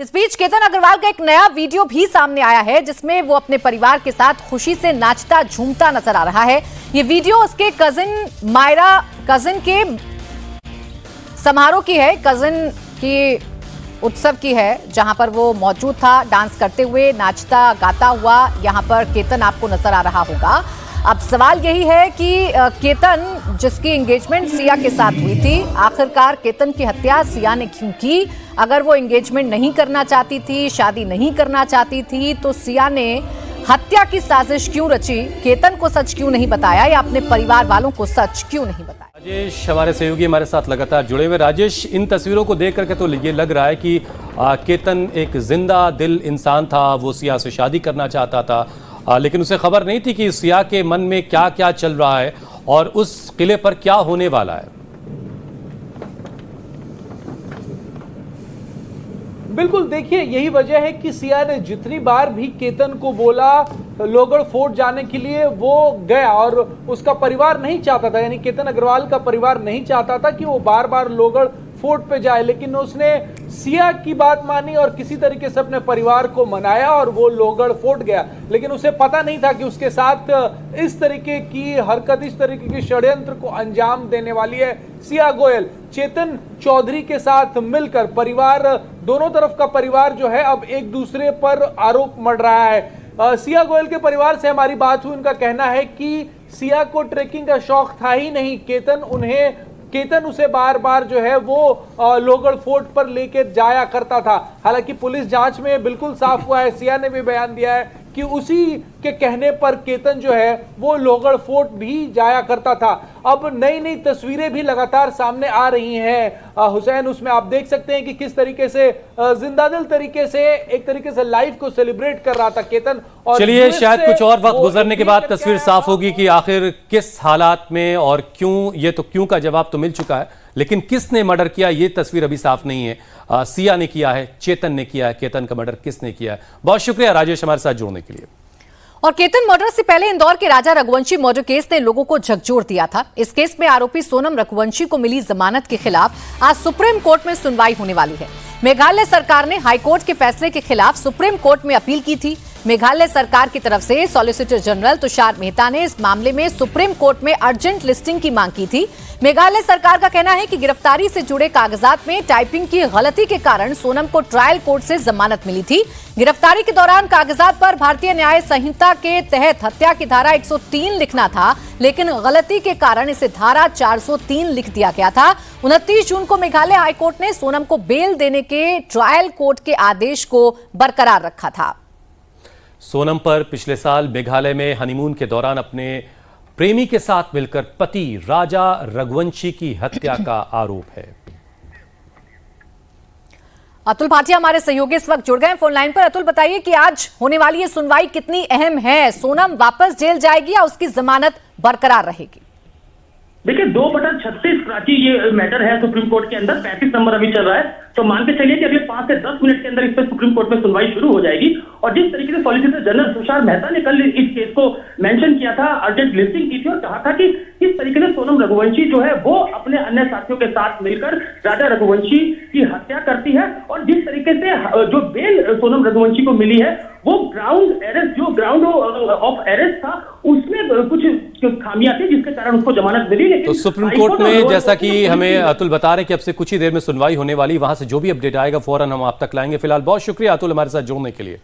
इस बीच केतन अग्रवाल का एक नया वीडियो भी सामने आया है जिसमें वो अपने परिवार के साथ खुशी से नाचता झूमता नजर आ रहा है। ये वीडियो उसके कजिन के समारोह की है, कजिन की उत्सव की है, जहां पर वो मौजूद था। डांस करते हुए नाचता गाता हुआ यहां पर केतन आपको नजर आ रहा होगा। अब सवाल यही है कि केतन जिसकी एंगेजमेंट सिया के साथ हुई थी, आखिरकार केतन की हत्या सिया ने क्यों की? अगर वो एंगेजमेंट नहीं करना चाहती थी, शादी नहीं करना चाहती थी, तो सिया ने हत्या की साजिश क्यों रची? केतन को सच क्यों नहीं बताया या अपने परिवार वालों को सच क्यों नहीं बताया? राजेश हमारे सहयोगी हमारे साथ लगातार जुड़े हुए। राजेश, इन तस्वीरों को देख करके तो ये लग रहा है कि केतन एक जिंदा दिल इंसान था, वो सिया से शादी करना चाहता था, लेकिन उसे खबर नहीं थी कि सिया के मन में क्या क्या चल रहा है और उस किले पर क्या होने वाला है। बिल्कुल, देखिए यही वजह है कि सिया ने जितनी बार भी केतन को बोला लोहगढ़ फोर्ट जाने के लिए, वो गया और उसका परिवार नहीं चाहता था, यानी केतन अग्रवाल का परिवार नहीं चाहता था कि वो बार बार लोहगढ़ फोर्ट पे जाए, लेकिन उसने सिया की बात मानी और किसी तरीके से अपने परिवार को मनाया और वो लोहगढ़ फोर्ट गया। लेकिन उसे पता नहीं था कि उसके साथ इस तरीके की हरकत, इस तरीके की षड्यंत्र को अंजाम देने वाली है सिया गोयल। चेतन चौधरी के साथ मिलकर परिवार, दोनों तरफ का परिवार जो है अब एक दूसरे पर आरोप मढ़ रहा है। सिया गोयल के परिवार से हमारी बात हुई, उनका कहना है कि सिया को ट्रेकिंग का शौक था ही नहीं, केतन उसे बार बार जो है वो लोहगढ़ फोर्ट पर लेकर जाया करता था। हालांकि पुलिस जांच में बिल्कुल साफ हुआ है, सिया ने भी बयान दिया है कि उसी के कहने पर केतन जो है वो लोहगढ़ फोर्ट भी जाया करता था। अब नई नई तस्वीरें भी लगातार सामने आ रही हैं हुसैन, उसमें आप देख सकते हैं कि किस तरीके से जिंदादिल तरीके से, एक तरीके से लाइफ को सेलिब्रेट कर रहा था केतन। और चलिए, शायद कुछ और वक्त गुजरने के बाद तस्वीर साफ होगी कि आखिर किस हालात में और क्यों। ये तो क्यों का जवाब तो मिल चुका है, लेकिन किसने मर्डर किया ये तस्वीर अभी साफ नहीं है। सिया ने किया है, चेतन ने किया है, केतन का मर्डर किसने किया है? बहुत शुक्रिया राजेश हमारे साथ जुड़ने के लिए। और केतन मर्डर से पहले इंदौर के राजा रघुवंशी मर्डर केस ने लोगों को झकझोर दिया था। इस केस में आरोपी सोनम रघुवंशी को मिली जमानत के खिलाफ आज सुप्रीम कोर्ट में सुनवाई होने वाली है। मेघालय सरकार ने हाईकोर्ट के फैसले के खिलाफ सुप्रीम कोर्ट में अपील की थी। मेघालय सरकार की तरफ से सॉलिसिटर जनरल तुषार मेहता ने इस मामले में सुप्रीम कोर्ट में अर्जेंट लिस्टिंग की मांग की थी। मेघालय सरकार का कहना है कि गिरफ्तारी से जुड़े कागजात में टाइपिंग की गलती के कारण सोनम को ट्रायल कोर्ट से जमानत मिली थी। गिरफ्तारी के दौरान कागजात पर भारतीय न्याय संहिता के तहत हत्या की धारा 103 लिखना था, लेकिन गलती के कारण इसे धारा 403 लिख दिया गया था। 29 जून को मेघालय हाईकोर्ट ने सोनम को बेल देने के ट्रायल कोर्ट के आदेश को बरकरार रखा था। सोनम पर पिछले साल मेघालय में हनीमून के दौरान अपने प्रेमी के साथ मिलकर पति राजा रघुवंशी की हत्या का आरोप है। अतुल भाटिया हमारे सहयोगी इस वक्त जुड़ गए फोन लाइन पर। अतुल, बताइए कि आज होने वाली ये सुनवाई कितनी अहम है? सोनम वापस जेल जाएगी या उसकी जमानत बरकरार रहेगी? देखिए, 2/36 प्राची ये मैटर है सुप्रीम कोर्ट के अंदर, 35 नंबर अभी चल रहा है, तो मान के चलिए कि अगले 5 से 10 मिनट के अंदर इस पर सुप्रीम कोर्ट में सुनवाई शुरू हो जाएगी। और जिस तरीके से सॉलिसिटर जनरल तुषार मेहता ने कल इस केस को मेंशन किया था, अर्जेंट लिस्टिंग की थी और कहा था कि किस तरीके से सोनम रघुवंशी जो है वो अपने अन्य साथियों के साथ मिलकर राजा रघुवंशी की हत्या करती है, और जिस तरीके से जो बेल सोनम रघुवंशी को मिली है वो ग्राउंड अरेस्ट, जो ग्राउंड ऑफ अरेस्ट था उसमें कुछ खामियां थी जिसके कारण उसको जमानत मिली। तो सुप्रीम कोर्ट में जैसा कि हमें अतुल बता रहे कि अब से कुछ ही देर में सुनवाई होने वाली, वहां से जो भी अपडेट आएगा फौरन हम आप तक लाएंगे। फिलहाल बहुत शुक्रिया अतुल हमारे साथ जुड़ने के लिए।